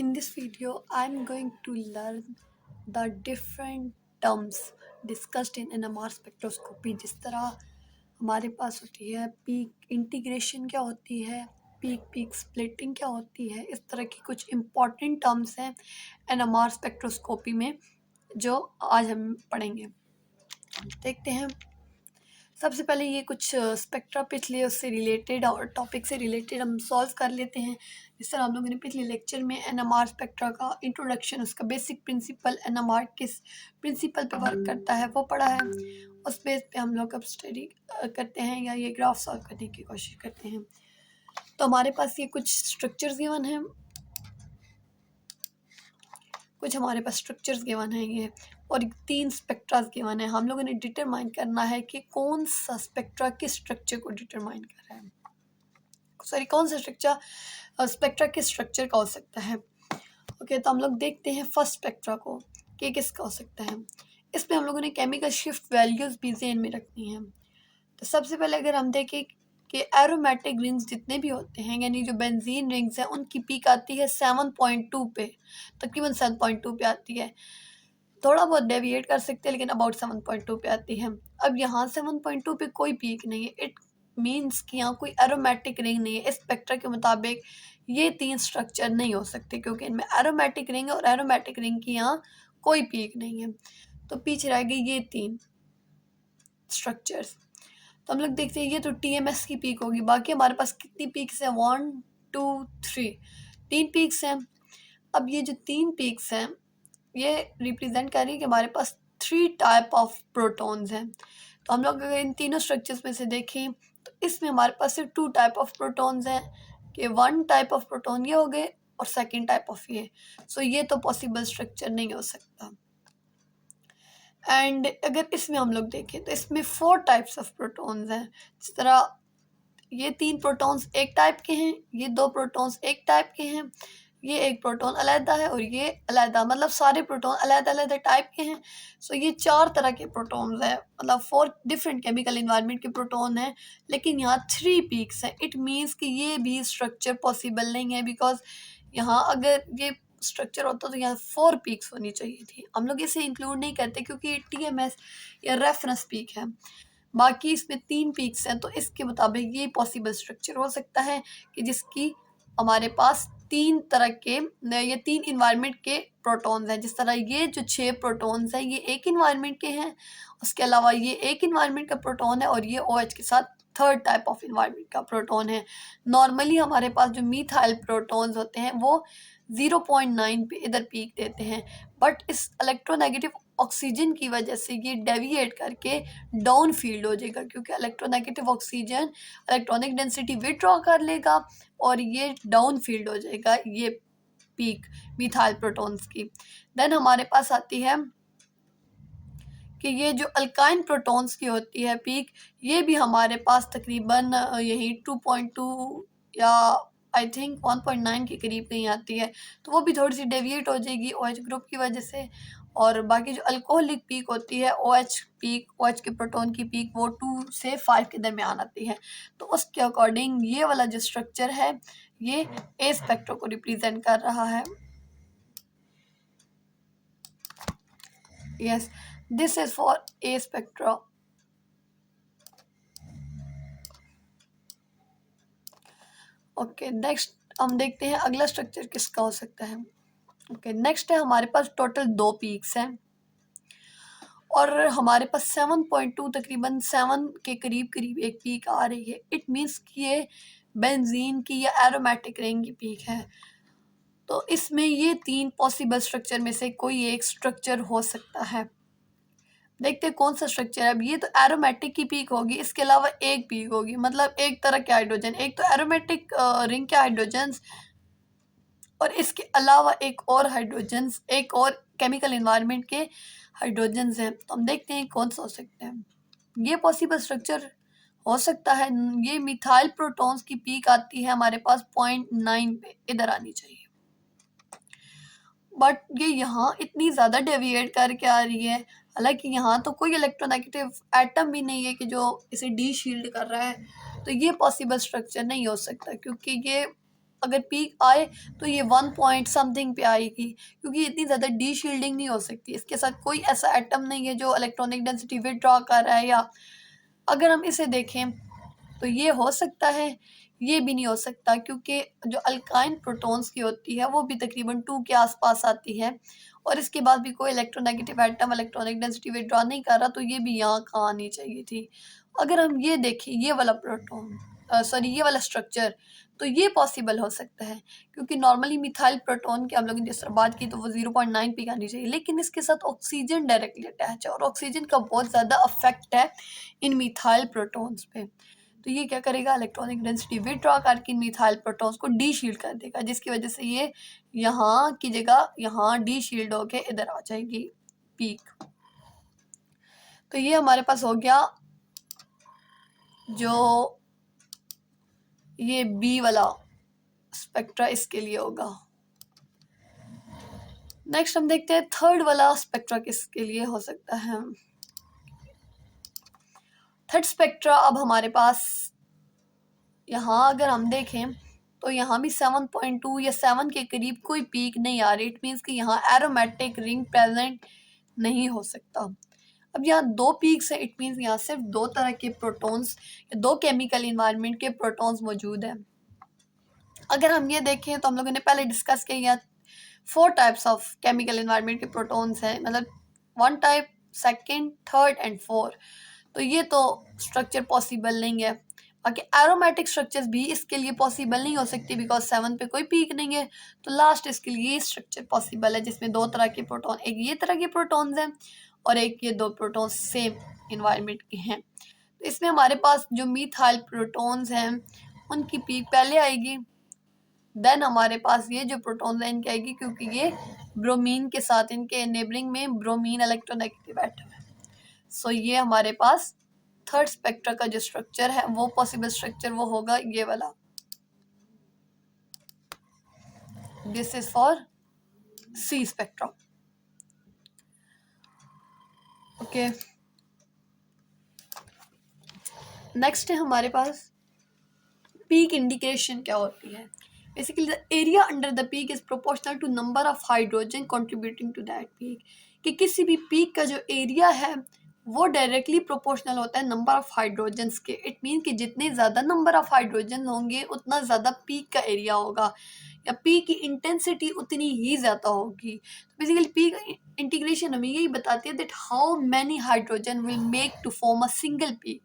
In this video, I'm going to learn the different terms discussed in NMR spectroscopy. जिस तरह हमारे पास होती है पीक इंटीग्रेशन क्या होती है, पीक पीक स्प्लिटिंग क्या होती है, इस तरह की कुछ इम्पॉर्टेंट टर्म्स हैं NMR स्पेक्ट्रोस्कोपी में जो आज हम पढ़ेंगे। देखते हैं। सबसे पहले ये कुछ स्पेक्ट्रा पिछले उससे रिलेटेड और टॉपिक से रिलेटेड हम सॉल्व कर लेते हैं। जिस तरह हम लोगों ने पिछले लेक्चर में एनएमआर स्पेक्ट्रा का इंट्रोडक्शन, उसका बेसिक प्रिंसिपल, एनएमआर किस प्रिंसिपल पे वर्क करता है वो पढ़ा है। उस बेस पे हम लोग अब स्टडी करते हैं या ये ग्राफ सॉल्व करने की कोशिश करते हैं। तो हमारे पास ये कुछ स्ट्रक्चर्स गिवन हैं, ये और 3 स्पेक्ट्रास गिवन है। हम लोगों ने डिटरमाइन करना है कि कौन सा स्पेक्ट्रा किस स्ट्रक्चर को डिटरमाइन कर रहा है, कौन सा स्पेक्ट्रा किस स्ट्रक्चर का हो सकता है। ओके, तो हम लोग देखते हैं फर्स्ट स्पेक्ट्रा को कि किसका हो सकता है। इसमें हम लोगों ने केमिकल शिफ्ट वैल्यूज भी ज़हन में रखनी है। तो सबसे पहले अगर हम देखें कि एरोमेटिक रिंग्स जितने भी होते हैं, यानी जो बेंजीन रिंग्स हैं, उनकी पीक आती है 7.2 पे, तकरीबन 7.2 पे आती है। थोड़ा बहुत डेविएट कर सकते हैं लेकिन अबाउट 7.2 पे आती है। अब यहाँ 7.2 पे कोई पीक नहीं है, इट मीन्स कि यहाँ कोई एरोमेटिक रिंग नहीं है। इस स्पेक्ट्रा के मुताबिक ये 3 स्ट्रक्चर नहीं हो सकते क्योंकि इनमें एरोमेटिक रिंग है और एरोमेटिक रिंग की यहाँ कोई पीक नहीं है। तो पीछे रह गई ये 3 स्ट्रक्चर्स। तो हम लोग देखते हैं ये तो TMS की पीक होगी। बाकी हमारे पास कितनी पीक्स हैं? 1 2 3, 3 पीक्स हैं। अब ये जो 3 पीक्स हैं ये रिप्रेजेंट कर रही है कि हमारे पास 3 टाइप ऑफ प्रोटॉन्स हैं। तो हम लोग अगर इन तीनों स्ट्रक्चर्स में से देखें तो इसमें हमारे पास सिर्फ 2 टाइप ऑफ प्रोटॉन्स हैं कि 1 टाइप ऑफ प्रोटॉन ये हो गए और सेकेंड टाइप ऑफ ये। सो ये तो पॉसिबल स्ट्रक्चर नहीं हो सकता। एंड अगर इसमें हम लोग देखें तो इसमें 4 टाइप्स ऑफ प्रोटॉन्स हैं। जिस तरह ये 3 प्रोटॉन्स एक टाइप के हैं, ये 2 प्रोटॉन्स एक टाइप के हैं, ये एक प्रोटॉन अलहदा है और ये अलहदा, मतलब सारे प्रोटॉन अलहदा अलहदा टाइप के हैं। सो ये 4 तरह के प्रोटॉन्स हैं, मतलब 4 डिफरेंट केमिकल इन्वायरमेंट के प्रोटॉन हैं, लेकिन यहाँ 3 पीक्स हैं। इट मीन्स कि ये भी स्ट्रक्चर पॉसिबल नहीं है, बिकॉज यहाँ अगर ये स्ट्रक्चर होता तो यहाँ 4 पीक्स होनी चाहिए थी। हम लोग इसे इंक्लूड नहीं करते क्योंकि TMS या रेफरेंस पीक है। बाकी इसमें 3 पीक्स हैं, तो इसके मुताबिक ये पॉसिबल स्ट्रक्चर हो सकता है कि जिसकी हमारे पास 3 तरह के ये 3 इन्वायरमेंट के प्रोटॉन्स हैं। जिस तरह ये जो 6 प्रोटॉन्स हैं ये एक इन्वायरमेंट के हैं, उसके अलावा ये एक इन्वायरमेंट का प्रोटॉन है और ये OH के साथ 3rd टाइप ऑफ इन्वायरमेंट का प्रोटॉन है। नॉर्मली हमारे पास जो मीथाइल प्रोटॉन्स होते हैं वो 0.9 पे इधर पीक देते हैं, बट इस इलेक्ट्रोनेगेटिव ऑक्सीजन की वजह से ये डेविएट करके डाउन फील्ड हो जाएगा, क्योंकि electronegative oxygen electronic density withdraw कर लेगा और ये डाउन फील्ड हो जाएगा ये पीक मिथाइल प्रोटॉन्स की। देन हमारे पास आती है कि ये जो अल्काइन प्रोटॉन्स की होती है पीक, ये भी हमारे पास तकरीबन यही 2.2 या आई थिंक 1.9 के करीब कहीं आती है। तो वो भी थोड़ी सी डेविएट हो जाएगी OH ग्रुप की वजह से। और बाकी जो अल्कोहलिक पीक होती है OH के प्रोटॉन की पीक, वो 2 से 5 के दरमियान आती है। तो उसके अकॉर्डिंग ये वाला जो स्ट्रक्चर है ये A स्पेक्ट्रो को रिप्रेजेंट कर रहा है। Yes, this is for A spectra. Okay, next हम देखते हैं अगला स्ट्रक्चर किसका हो सकता है। ओके, नेक्स्ट है हमारे पास टोटल 2 पीक्स हैं और हमारे पास 7.2 तकरीबन 7 के करीब एक पीक आ रही है। इट मीन्स कि ये बेंजीन की या एरोमेटिक रिंग की पीक है। तो इसमें ये 3 पॉसिबल स्ट्रक्चर में से कोई एक स्ट्रक्चर हो सकता है। देखते हैं कौन सा स्ट्रक्चर है। अब ये तो एरोमेटिक की पीक होगी, इसके अलावा एक पीक होगी, मतलब एक तरह के हाइड्रोजन, एक तो एरोमेटिक रिंग के हाइड्रोजन्स और इसके अलावा एक और हाइड्रोजन्स, एक और केमिकल इन्वायरमेंट के हाइड्रोजन्स हैं। तो हम देखते हैं कौन सा हो सकता है। ये पॉसिबल स्ट्रक्चर हो सकता है। ये मिथाइल प्रोटॉन्स की पीक आती है हमारे पास 0.9 पे, इधर आनी चाहिए, बट ये यहाँ इतनी ज़्यादा डेविएट करके आ रही है। हालांकि यहाँ तो कोई इलेक्ट्रोनेगेटिव एटम भी नहीं है कि जो इसे डी शील्ड कर रहा है। तो ये पॉसिबल स्ट्रक्चर नहीं हो सकता क्योंकि ये अगर पीक आए तो ये 1 पॉइंट समथिंग पे आएगी, क्योंकि इतनी ज़्यादा डी शील्डिंग नहीं हो सकती। इसके साथ कोई ऐसा एटम नहीं है जो इलेक्ट्रॉनिक डेंसिटी विथड्रॉ कर रहा है। या अगर हम इसे देखें तो ये हो सकता है, ये भी नहीं हो सकता, क्योंकि जो अल्काइन प्रोटॉन्स की होती है वो भी तकरीबन 2 के आसपास आती है, और इसके बाद भी कोई electronegative atom electronic density withdraw नहीं कर रहा, तो ये भी यहाँ कहाँ आनी चाहिए थी। अगर हम ये देखें ये वाला प्रोटॉन ये वाला स्ट्रक्चर, तो ये पॉसिबल हो सकता है, क्योंकि नॉर्मली मिथाइल प्रोटॉन की हम लोगों ने जिस तरह बात की तो वो 0.9 पी आनी चाहिए, लेकिन इसके साथ ऑक्सीजन डायरेक्टली अटैच है और ऑक्सीजन का बहुत ज़्यादा अफेक्ट है इन मिथाइल प्रोटॉन्स पे। तो ये क्या करेगा, इलेक्ट्रॉनिक डेंसिटी विथड्रॉ करके मिथाइल प्रोटॉन्स को डी शील्ड कर देगा, जिसकी वजह से ये यहाँ की जगह यहाँ डी शील्ड होके इधर आ जाएगी पीक। तो ये हमारे पास हो गया जो ये बी वाला स्पेक्ट्रा इसके लिए होगा। नेक्स्ट हम देखते हैं थर्ड वाला स्पेक्ट्रा किसके लिए हो सकता है। थर्ड स्पेक्ट्रा अब हमारे पास यहाँ अगर हम देखें तो यहाँ भी 7.2 या 7 के करीब कोई पीक नहीं आ रही। इट मीन्स कि यहाँ एरोमेटिक रिंग प्रेजेंट नहीं हो सकता। अब यहाँ 2 पीक्स है, इट मीन्स यहाँ सिर्फ 2 तरह के प्रोटॉन्स या 2 केमिकल इन्वायरमेंट के प्रोटॉन्स मौजूद हैं। अगर हम ये देखें तो हम लोगों ने पहले डिस्कस किया 4 टाइप्स ऑफ केमिकल इन्वायरमेंट के प्रोटॉन्स हैं, मतलब 1 टाइप, 2nd, 3rd एंड 4। तो ये तो स्ट्रक्चर पॉसिबल नहीं है। बाकी एरोमेटिक स्ट्रक्चर्स भी इसके लिए पॉसिबल नहीं हो सकती, बिकॉज 7 पे कोई पीक नहीं है। तो लास्ट इसके लिए स्ट्रक्चर पॉसिबल है जिसमें 2 तरह के प्रोटॉन, एक ये तरह के प्रोटॉन्स हैं और एक ये 2 प्रोटॉन्स सेम इन्वायरमेंट के हैं। तो इसमें हमारे पास जो मिथाइल प्रोटॉन्स हैं उनकी पीक पहले आएगी, देन हमारे पास ये जो प्रोटॉन्स हैं इनकी आएगी, क्योंकि ये ब्रोमीन के साथ इनके नेबरिंग में ब्रोमीन इलेक्ट्रोनेगेटिव एटम है। सो ये हमारे पास थर्ड स्पेक्ट्रा का जो स्ट्रक्चर है वो पॉसिबल स्ट्रक्चर वो होगा ये वाला। This is for C spectra. Okay, next है हमारे पास पीक इंडिकेशन क्या होती है। Basically the area under the peak is proportional to number of hydrogen contributing to that peak. कि किसी भी पीक का जो एरिया है वो डायरेक्टली प्रोपोर्शनल होता है नंबर ऑफ हाइड्रोजन्स के। इट मीन कि जितने ज़्यादा नंबर ऑफ हाइड्रोजन होंगे उतना ज़्यादा पीक का एरिया होगा, या पीक की इंटेंसिटी उतनी ही ज़्यादा होगी। बेसिकली पीक इंटीग्रेशन हमें यही बताती है that how many hydrogen will make to form a single peak,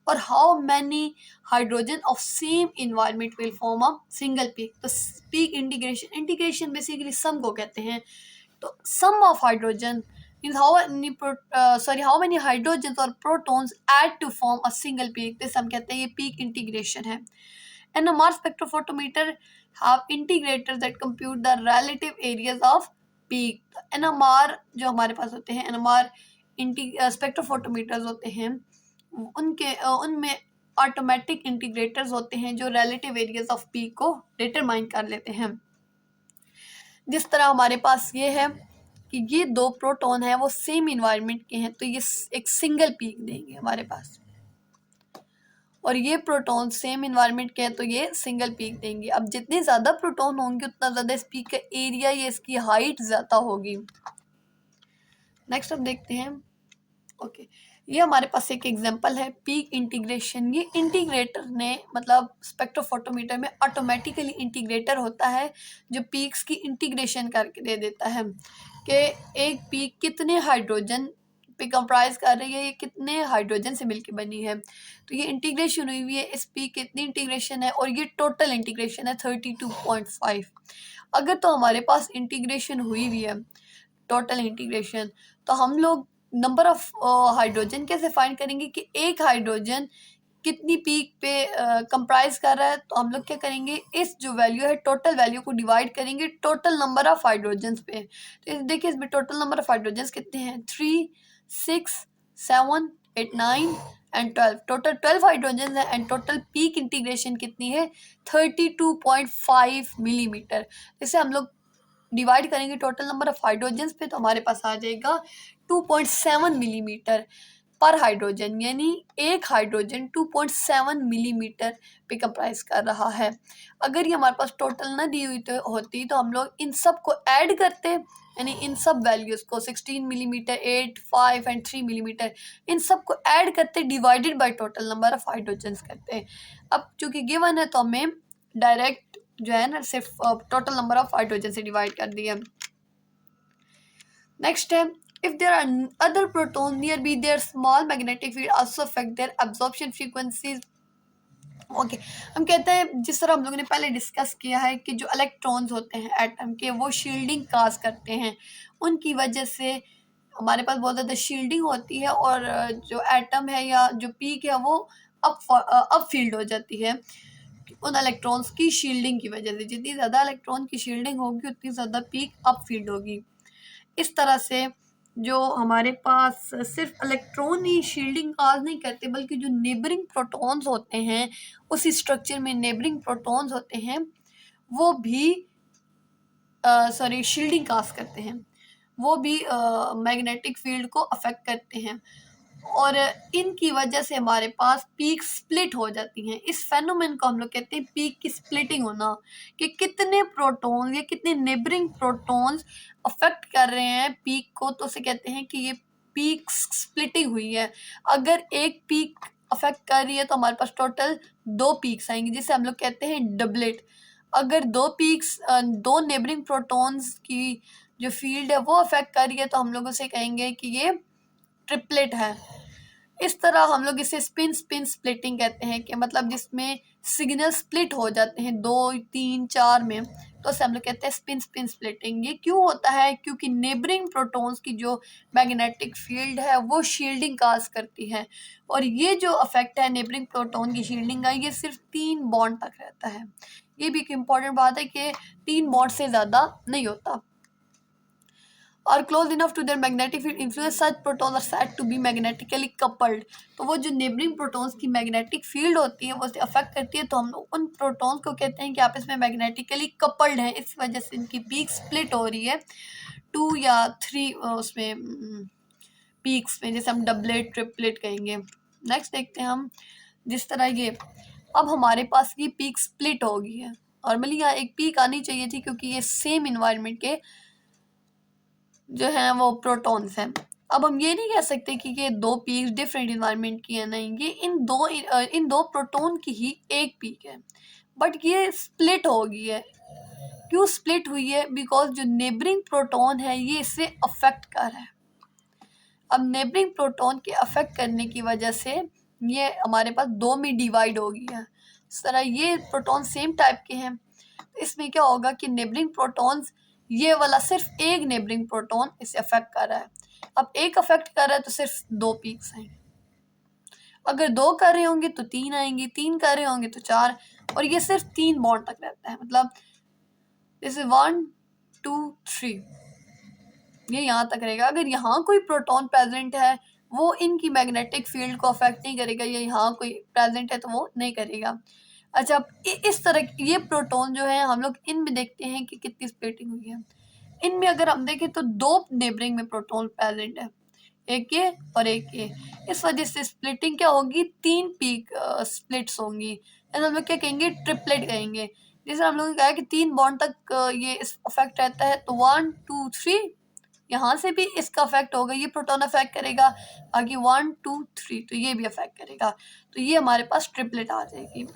और how many hydrogen of same environment will form a single peak. तो पीक इंटीग्रेशन बेसिकली सम को कहते हैं। तो sum of hydrogen means how many hydrogens or protons add to form a single peak. this हम कहते हैं ये peak integration है। NMR spectrophotometer have integrators that compute the relative areas of peak. NMR जो हमारे पास होते हैं, NMR spectrophotometers होते हैं, उनमें ऑटोमेटिक इंटीग्रेटर्स होते हैं जो रिलेटिव एरियाज ऑफ पीक को डिटरमाइन कर लेते हैं। जिस तरह हमारे पास ये है कि ये 2 प्रोटॉन है वो सेम इन्वायरमेंट के हैं, तो ये एक सिंगल पीक देंगे हमारे पास, और ये प्रोटॉन सेम इन्वायरमेंट के हैं तो ये सिंगल पीक देंगे। अब जितने ज़्यादा प्रोटॉन होंगे उतना ज़्यादा इस पीक का एरिया या इसकी हाइट ज़्यादा होगी। नेक्स्ट हम देखते हैं। ओके, ये हमारे पास एक एग्जांपल है पीक इंटीग्रेशन। ये इंटीग्रेटर ने मतलब स्पेक्ट्रोफोटोमीटर में ऑटोमेटिकली इंटीग्रेटर होता है जो पीक्स की इंटीग्रेशन करके दे देता है कि एक पीक कितने हाइड्रोजन पे कंप्राइज कर रही है, ये कितने हाइड्रोजन से मिलकर बनी है। तो ये इंटीग्रेशन हुई हुई है, इस पीक कितनी इंटीग्रेशन है, और ये टोटल इंटीग्रेशन है 32.5। अगर तो हमारे पास इंटीग्रेशन हुई हुई है टोटल इंटीग्रेशन, तो हम लोग नंबर ऑफ हाइड्रोजन कैसे फाइंड करेंगे कि एक हाइड्रोजन कितनी पीक पे कंप्राइज कर रहा है। तो हम लोग क्या करेंगे, इस जो वैल्यू है टोटल वैल्यू को डिवाइड करेंगे टोटल नंबर ऑफ हाइड्रोजन्स पे। तो देखिए इसमें टोटल नंबर ऑफ हाइड्रोजन्स कितने हैं, 3, 6, 7, 8, 9 एंड 12। टोटल 12 हाइड्रोजन है एंड टोटल पीक इंटीग्रेशन कितनी है 32.5 मिलीमीटर। इसे हम लोग डिवाइड करेंगे टोटल नंबर ऑफ हाइड्रोजन्स पे तो हमारे पास आ जाएगा 2.7 मिलीमीटर। पर हाइड्रोजन, यानी एक हाइड्रोजन 2.7 मिलीमीटर पे कंप्राइज कर रहा है। अगर ये हमारे पास टोटल ना दी हुई तो होती तो हम लोग इन सब को ऐड करते, यानी इन सब वैल्यूज़ को 16 मिलीमीटर, 8, 5 एंड 3 मिलीमीटर, इन सब को ऐड करते divided by total number of hydrogens करते हैं। अब चूंकि गिवन है तो हमें डायरेक्ट जो है ना सिर्फ टोटल नंबर ऑफ हाइड्रोजन से डिवाइड कर दिया। नेक्स्ट है, if there are other protons nearby, their small magnetic field also affect their absorption frequencies. Okay हम कहते हैं, जिस तरह हम लोगों ने पहले डिस्कस किया है कि जो इलेक्ट्रॉन्स होते हैं एटम के, वो शील्डिंग काज करते हैं, उनकी वजह से हमारे पास बहुत ज़्यादा शील्डिंग होती है और जो एटम है या जो पीक है वो अप फील्ड हो जाती है उन इलेक्ट्रॉन्स की शील्डिंग की वजह से। जितनी ज़्यादा इलेक्ट्रॉन की शील्डिंग होगी उतनी ज़्यादा पीक अप फील्ड होगी। इस तरह से जो हमारे पास सिर्फ इलेक्ट्रॉन ही शील्डिंग काज नहीं करते, बल्कि जो नेबरिंग प्रोटॉन्स होते हैं उसी स्ट्रक्चर में नेबरिंग प्रोटॉन्स होते हैं वो भी शील्डिंग काज करते हैं, वो भी मैग्नेटिक फील्ड को अफेक्ट करते हैं और इनकी वजह से हमारे पास पीक स्प्लिट हो जाती हैं। इस फेनोमेन को हम लोग कहते हैं पीक की स्प्लिटिंग होना, कि कितने प्रोटॉन्स या कितने नेबरिंग प्रोटॉन्स अफेक्ट कर रहे हैं पीक को, तो उसे कहते हैं कि ये पीक स्प्लिटिंग हुई है। अगर एक पीक अफेक्ट कर रही है तो हमारे पास टोटल 2 पीक्स आएंगे, जिसे हम लोग कहते हैं डबलेट। अगर 2 पीक्स 2 नेबरिंग प्रोटॉन्स की जो फील्ड है वो अफेक्ट कर रही है तो हम लोग उसे कहेंगे कि ये ट्रिपलेट है। इस तरह हम लोग इसे स्पिन स्प्लिटिंग कहते हैं, कि मतलब जिसमें सिग्नल स्प्लिट हो जाते हैं 2, 3, 4 में, तो उसे हम लोग कहते हैं स्पिन स्प्लिटिंग। ये क्यों होता है? क्योंकि नेबरिंग प्रोटॉन्स की जो मैग्नेटिक फील्ड है वो शील्डिंग काज करती है और ये जो अफेक्ट है नेबरिंग प्रोटॉन की शील्डिंग का, ये सिर्फ 3 बॉन्ड तक रहता है। ये भी एक इम्पॉर्टेंट बात है कि 3 बॉन्ड से ज़्यादा नहीं होता। और close enough to their magnetic field influence such protons are said to be magnetically coupled. तो वो जो नेबरिंग प्रोटॉन्स की मैग्नेटिक फील्ड होती है वो उसे अफेक्ट करती है, तो हम लोग उन प्रोटॉन्स को कहते हैं कि आपस में मैग्नेटिकली कपल्ड हैं। इस वजह से इनकी पीक स्प्लिट हो रही है 2 या 3 उसमें पीक्स में, जैसे हम डबलेट ट्रिपलेट कहेंगे। नेक्स्ट देखते हैं हम, जिस तरह ये अब हमारे पास ये पीक स्प्लिट हो गई है, नॉर्मली यहाँ एक पीक आनी चाहिए थी क्योंकि ये सेम इन्वायरमेंट के जो है वो प्रोटॉन्स हैं। अब हम ये नहीं कह सकते कि ये 2 पीक डिफरेंट इन्वायरमेंट की है, नहीं, ये इन दो प्रोटॉन की ही एक पीक है, बट ये स्प्लिट हो गई है। क्यों स्प्लिट हुई है? बिकॉज जो नेबरिंग प्रोटॉन है ये इसे अफेक्ट कर रहा है। अब नेबरिंग प्रोटॉन के अफेक्ट करने की वजह से ये हमारे पास 2 में डिवाइड हो गई है। इस तरह ये प्रोटॉन सेम टाइप के हैं, तो इसमें क्या होगा कि नेबरिंग प्रोटॉन्स, ये वाला सिर्फ एक नेबरिंग प्रोटॉन इसे अफेक्ट कर रहा है। अब एक अफेक्ट कर रहा है तो सिर्फ 2 पीक्स आएंगे, अगर 2 कर रहे होंगे तो 3 आएंगे, 3 कर रहे होंगे तो 4, और ये सिर्फ 3 बॉन्ड तक रहता है। मतलब जैसे 1, 2, 3 ये यहाँ तक रहेगा। अगर यहाँ कोई प्रोटॉन प्रेजेंट है वो इनकी मैग्नेटिक फील्ड को अफेक्ट नहीं करेगा, या यहाँ कोई प्रेजेंट है तो वो नहीं करेगा। अच्छा, इस तरह ये प्रोटॉन जो है हम लोग इनमें देखते हैं कि कितनी स्प्लिटिंग हुई है। इनमें अगर हम देखें तो 2 नेबरिंग में प्रोटॉन प्रेजेंट है, एक ये और एक ये। इस वजह से स्प्लिटिंग क्या होगी? 3 पीक स्प्लिट्स होंगी, हम लोग क्या कहेंगे? ट्रिपलेट कहेंगे। जैसे हम लोगों ने कहा कि 3 बॉन्ड तक ये अफेक्ट रहता है, तो 1, 2, 3 यहाँ से भी इसका अफेक्ट होगा, ये प्रोटॉन अफेक्ट करेगा, आगे 1, 2, 3 तो ये भी अफेक्ट करेगा, तो ये हमारे पास ट्रिपलेट आ जाएगी।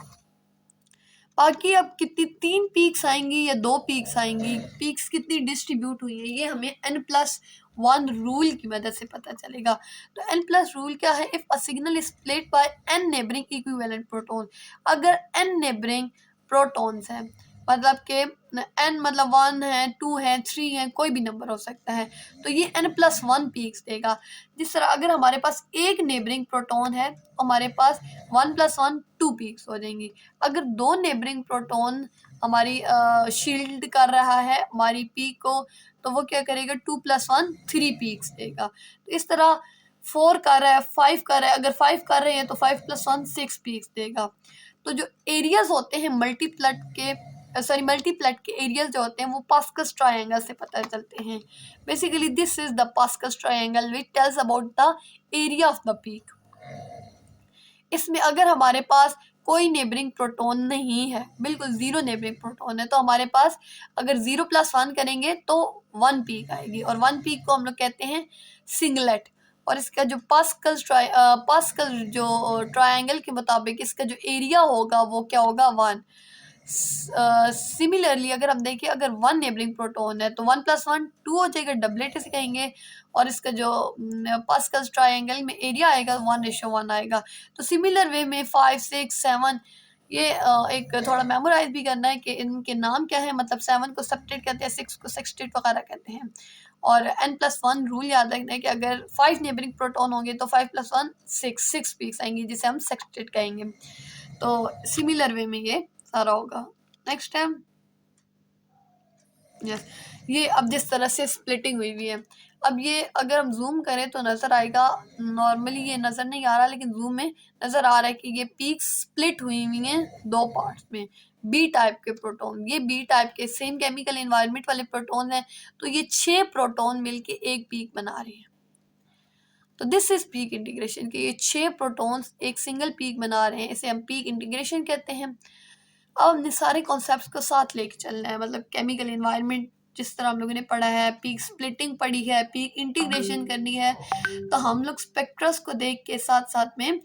बाकी अब कितनी 3 पीक्स आएंगी या 2 पीक्स आएंगी, पीक्स कितनी डिस्ट्रीब्यूट हुई है, ये हमें n+1 रूल की मदद से पता चलेगा। तो n+ रूल क्या है? If a signal is split by n neighbouring equivalent proton, अगर n नेबरिंग प्रोटॉन्स हैं, मतलब के n मतलब 1 है, 2 है, 3 है, कोई भी नंबर हो सकता है, तो ये n+1 पीक्स देगा। जिस तरह अगर हमारे पास एक नेबरिंग प्रोटॉन है तो हमारे पास 1+1 2 पीक्स हो जाएंगी। अगर 2 नेबरिंग प्रोटॉन हमारी शील्ड कर रहा है हमारी पीक को, तो वो क्या करेगा? 2+1 3 पीक्स देगा। तो इस तरह 4 कर रहा है, 5 कर रहा है, अगर 5 कर रहे हैं तो 5+1 6 पीक्स देगा। तो जो एरियाज होते हैं मल्टीप्लट के सॉरी मल्टीप्लेट के एरियाज जो होते हैं वो पास्कल्स ट्रायंगल से पता चलते हैं। Basically this is the Pascal's triangle which tells about the area of the peak. इसमें अगर हमारे पास कोई नेबरिंग प्रोटोन नहीं है, बिल्कुल जीरो नेबरिंग प्रोटोन है, तो हमारे पास अगर 0+1 करेंगे तो 1 पीक आएगी, और 1 पीक को हम लोग कहते हैं सिंगलेट। और इसका जो पास्कल जो ट्रायंगल के मुताबिक इसका जो एरिया होगा वो क्या होगा, 1। सिमिलरली अगर हम देखें, अगर 1 नेबरिंग प्रोटोन है तो 1+1 2 हो जाएगा, डबलेट इसे कहेंगे। और इसका जो पास्कल्स ट्रायंगल में एरिया आएगा 1:1 आएगा। तो सिमिलर वे में 5, 6, 7 ये एक थोड़ा मेमोराइज भी करना है कि इनके नाम क्या है। मतलब 7 को सेप्टेट कहते हैं, 6 को सेक्सटेट वगैरह कहते हैं। और n+1 रूल याद रखना है कि अगर 5 नेबरिंग प्रोटोन होंगे तो 5+1 6 पीक्स आएंगी, जिसे हम सेक्सटेट कहेंगे। तो सिमिलर वे में ये सारा होगा। नेक्स्ट टाइम यस, ये अब जिस तरह से स्प्लिटिंग हुई है, अब ये अगर हम जूम करें तो नज़र आएगा, नॉर्मली ये नज़र नहीं आ रहा लेकिन जूम में नज़र आ रहा है कि ये पीक स्प्लिट हुई हैं 2 पार्ट्स में। बी टाइप के प्रोटॉन, ये बी टाइप के सेम केमिकल एनवायरनमेंट वाले प्रोटॉन हैं, तो ये 6 प्रोटॉन मिलके एक पीक बना रहे हैं। तो दिस इज पीक इंटीग्रेशन के ये 6 प्रोटॉन्स एक सिंगल पीक बना रहे हैं, इसे हम पीक इंटीग्रेशन कहते हैं। अब हमने सारे कॉन्सेप्ट्स को साथ लेके चलना है, मतलब केमिकल एनवायरनमेंट जिस तरह हम लोगों ने पढ़ा है, पीक स्प्लिटिंग पढ़ी है, पीक इंटीग्रेशन करनी है, तो हम लोग स्पेक्ट्रस को देख के साथ साथ में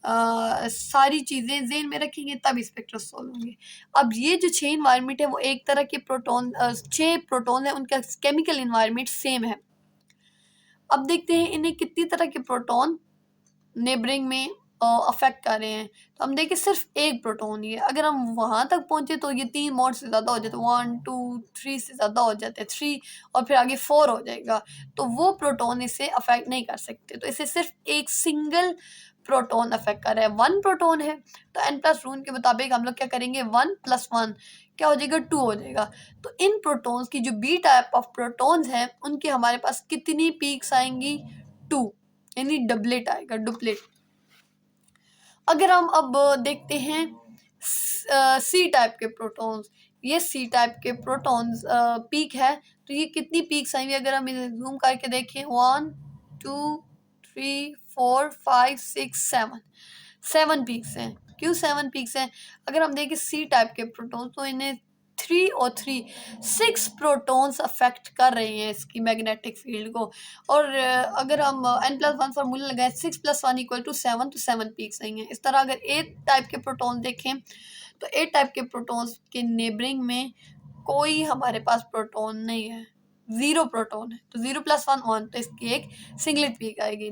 सारी चीज़ें ज़हन में रखेंगे तब स्पेक्ट्रस सॉल्व होंगे। अब ये जो 6 इन्वायरमेंट है वो एक तरह के प्रोटॉन 6 प्रोटॉन है, उनका केमिकल इन्वायरमेंट सेम है। अब देखते हैं इन्हें कितनी तरह के प्रोटॉन नेबरिंग में अफेक्ट कर रहे हैं। तो हम देखें सिर्फ एक प्रोटॉन ही है, अगर हम वहां तक पहुंचे तो ये 3 मोड से ज़्यादा हो जाते हैं, 1 2 3 से ज़्यादा हो जाते हैं, 3 और फिर आगे 4 हो जाएगा, तो वो प्रोटॉन इसे अफेक्ट नहीं कर सकते। तो इसे सिर्फ एक सिंगल प्रोटॉन अफेक्ट कर रहा है, 1 प्रोटॉन है। तो n+ रूल के मुताबिक हम लोग क्या करेंगे, 1+1 क्या हो जाएगा, 2 हो जाएगा। तो इन प्रोटॉन्स की जो बी टाइप ऑफ प्रोटॉन्स हैं उनके हमारे पास कितनी पीक्स आएंगी, 2, यानी डबलेट आएगा, डुप्लेट। अगर हम अब देखते हैं सी टाइप के प्रोटॉन्स, ये सी टाइप के प्रोटॉन्स पीक है, तो ये कितनी पीक्स आएंगी अगर हम इसे जूम करके देखें, 1 2 3 4 5 6 7 पीक्स हैं। क्यों 7 पीक्स हैं? अगर हम देखें सी टाइप के प्रोटॉन्स तो इन्हें 3 और 3 6 प्रोटॉन्स अफेक्ट कर रहे हैं इसकी मैग्नेटिक फील्ड को। और अगर हम n+1 फार्मूला लगाएं 6+1 = 7, तो 7 पीक्स आएंगे। इस तरह अगर ए टाइप के प्रोटॉन देखें तो ए टाइप के प्रोटॉन्स के नेबरिंग में कोई हमारे पास प्रोटॉन नहीं है, 0 प्रोटॉन है, तो 0+1 1, तो इसकी एक सिंगलेट पीक आएगी।